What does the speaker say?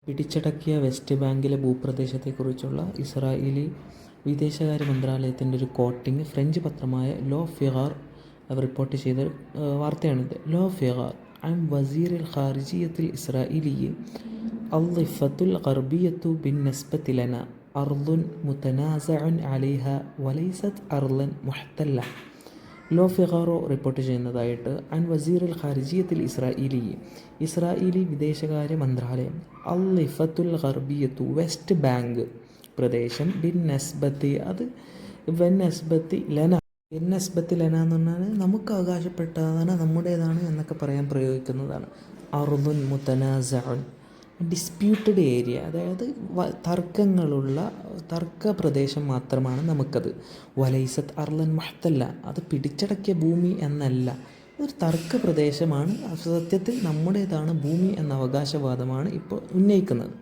പിടിച്ചടക്കിയ west ബാങ്കിലെ ഭൂപ്രദേശത്തെക്കുറിച്ചുള്ള Israeli വിദേശകാര്യ മന്ത്രാലയത്തിൻ്റെ ഒരു കോട്ടിംഗ് ഫ്രഞ്ച് പത്രമായ ലോ ഫിഗാർ റിപ്പോർട്ട് ചെയ്ത വാർത്തയാണിത്. ലോ ഫിഗാർ عن وزير الخارجية الإسرائيلي الضفة الغربية بالنسبة لنا أرض متنازع عليها وليست أرضا محتلة. ലോ ഫിഗാറോ റിപ്പോർട്ട് ചെയ്യുന്നതായിട്ട് അൻ വസീറുൽ ഖാരിജിയത്തിൽ ഇസ്രായേലി വിദേശകാര്യ മന്ത്രാലയം അൽ ലിഫത്തുൽ ഗർബിയത്തു വെസ്റ്റ് ബാങ്ക് പ്രദേശം ബിൻ നസ്ബത്തി അത് ബിൻ നസ്ബത്തി ലന എന്ന് പറഞ്ഞാൽ നമുക്ക് അവകാശപ്പെട്ടതാണ്, നമ്മുടേതാണ് എന്നൊക്കെ പറയാൻ പ്രയോഗിക്കുന്നതാണ്. അർദുൻ മുതനാസഉൻ ഡിസ്പ്യൂട്ടഡ് ഏരിയ, അതായത് തർക്ക പ്രദേശം മാത്രമാണ് നമുക്കത്. വലൈസത്ത് അർലൻ മഹ്തല്ല, അത് പിടിച്ചടക്കിയ ഭൂമി എന്നല്ല, ഒരു തർക്ക പ്രദേശമാണ്. സത്യത്തിൽ നമ്മുടേതാണ് ഭൂമി എന്ന അവകാശവാദമാണ് ഇപ്പോൾ ഉന്നയിക്കുന്നത്.